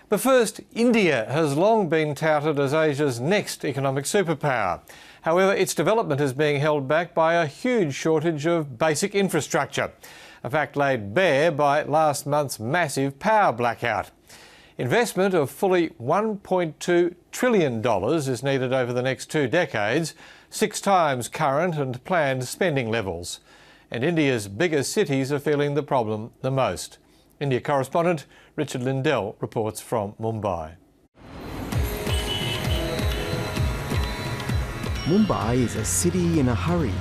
But first, India has long been touted as Asia's next economic superpower. However, its development is being held back by a huge shortage of basic infrastructure, a fact laid bare by last month's massive power blackout. Investment of fully $1.2 trillion is needed over the next 2 decades, 6 times current and planned spending levels. And India's biggest cities are feeling the problem the most. India correspondent Richard Lindell reports from Mumbai. Mumbai is a city in a hurry.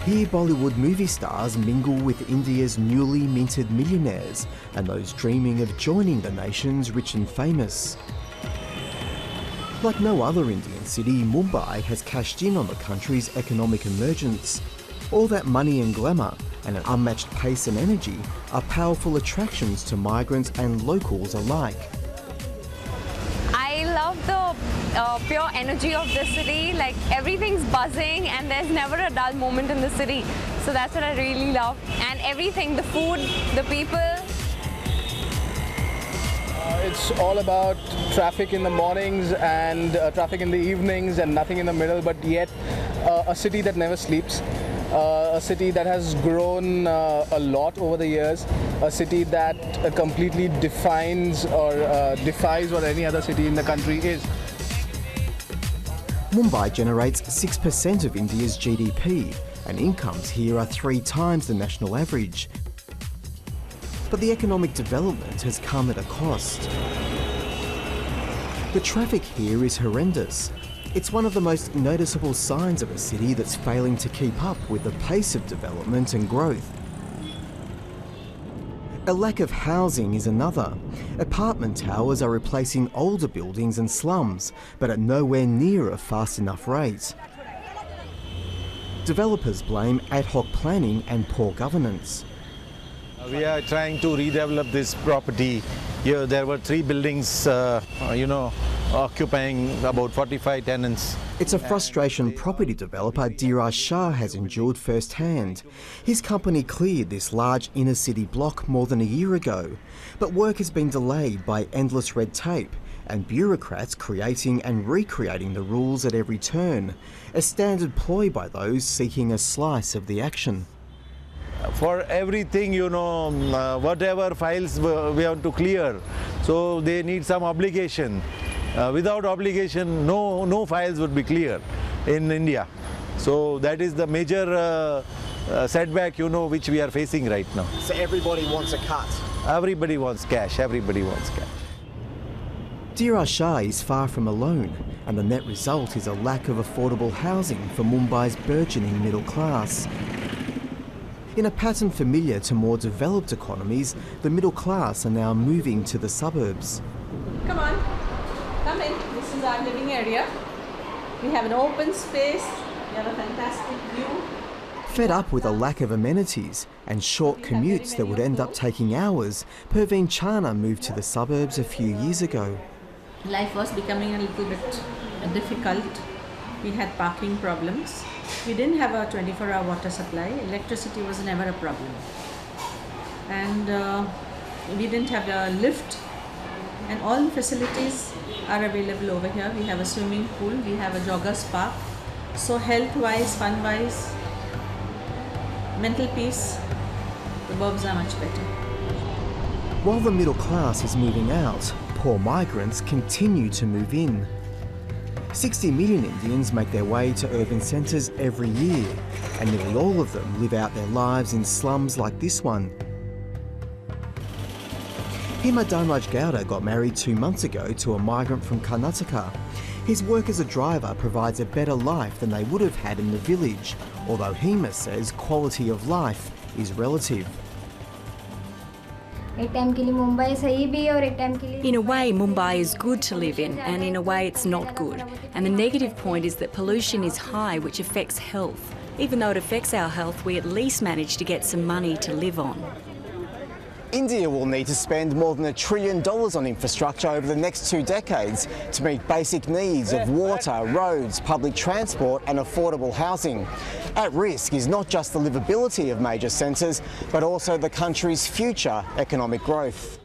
Here Bollywood movie stars mingle with India's newly minted millionaires and those dreaming of joining the nation's rich and famous. Like no other Indian city, Mumbai has cashed in on the country's economic emergence. All that money and glamour and an unmatched pace and energy are powerful attractions to migrants and locals alike. I love the pure energy of the city, like everything's buzzing and there's never a dull moment in the city. So that's what I really love. And everything, the food, the people. It's all about traffic in the mornings and traffic in the evenings and nothing in the middle, but yet a city that never sleeps. A city that has grown a lot over the years, a city that completely defines or defies what any other city in the country is. Mumbai generates 6% of India's GDP, and incomes here are 3 times the national average. But the economic development has come at a cost. The traffic here is horrendous. It's one of the most noticeable signs of a city that's failing to keep up with the pace of development and growth. A lack of housing is another. Apartment towers are replacing older buildings and slums, but at nowhere near a fast enough rate. Developers blame ad hoc planning and poor governance. We are trying to redevelop this property. Here there were 3 buildings, occupying about 45 tenants. It's a frustration property developer Dheeraj Shah has endured firsthand. His company cleared this large inner city block more than a year ago, but work has been delayed by endless red tape and bureaucrats creating and recreating the rules at every turn, a standard ploy by those seeking a slice of the action. For everything, whatever files we have to clear, so they need some obligation. Without obligation, no files would be clear in India. So that is the major setback, which we are facing right now. So everybody wants a cut? Everybody wants cash, everybody wants cash. Dheeraj Shah is far from alone, and the net result is a lack of affordable housing for Mumbai's burgeoning middle class. In a pattern familiar to more developed economies, the middle class are now moving to the suburbs. Come on, come in. This is our living area. We have an open space. We have a fantastic view. Fed up with a lack of amenities and short commutes that would end up taking hours, Perveen Chana moved to the suburbs a few years ago. Life was becoming a little bit difficult. We had parking problems. We didn't have a 24-hour water supply. Electricity was never a problem. And we didn't have a lift. And all the facilities are available over here. We have a swimming pool. We have a joggers park. So health-wise, fun-wise, mental peace, the burbs are much better. While the middle class is moving out, poor migrants continue to move in. 60 million Indians make their way to urban centres every year, and nearly all of them live out their lives in slums like this one. Hima Dhanraj Gowda got married 2 months ago to a migrant from Karnataka. His work as a driver provides a better life than they would have had in the village, although Hima says quality of life is relative. In a way, Mumbai is good to live in, and in a way it's not good. And the negative point is that pollution is high, which affects health. Even though it affects our health, we at least manage to get some money to live on. India will need to spend more than $1 trillion on infrastructure over the next 2 decades to meet basic needs of water, roads, public transport and affordable housing. At risk is not just the livability of major centres, but also the country's future economic growth.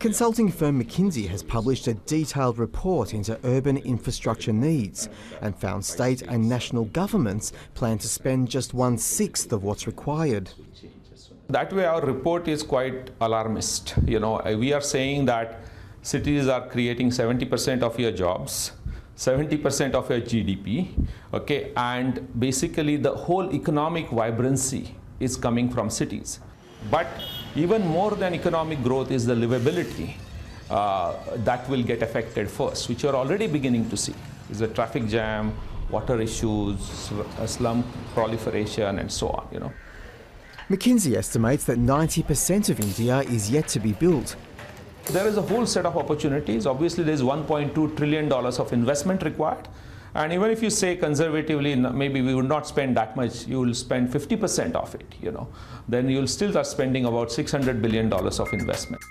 Consulting firm McKinsey has published a detailed report into urban infrastructure needs and found state and national governments plan to spend just 1/6 of what's required. That way our report is quite alarmist. We are saying that cities are creating 70% of your jobs, 70% of your GDP, okay, and basically the whole economic vibrancy is coming from cities. But even more than economic growth is the livability that will get affected first, which you're already beginning to see. Is the traffic jam, water issues, slum proliferation, and so on. McKinsey estimates that 90% of India is yet to be built. There is a whole set of opportunities. Obviously, there's $1.2 trillion of investment required. And even if you say conservatively, maybe we would not spend that much, you will spend 50% of it, then you'll still start spending about $600 billion of investment.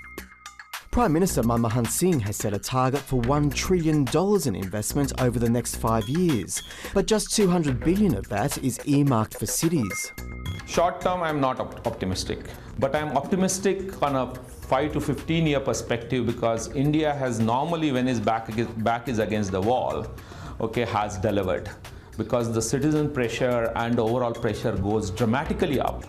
Prime Minister Manmohan Singh has set a target for $1 trillion in investment over the next 5 years, but just $200 billion of that is earmarked for cities. Short term, I'm not optimistic, but I'm optimistic on a 5 to 15 year perspective, because India has normally, when its back is against the wall, okay, has delivered, because the citizen pressure and overall pressure goes dramatically up.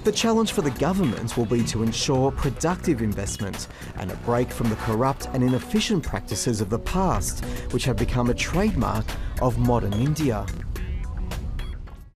The challenge for the government will be to ensure productive investment and a break from the corrupt and inefficient practices of the past, which have become a trademark of modern India.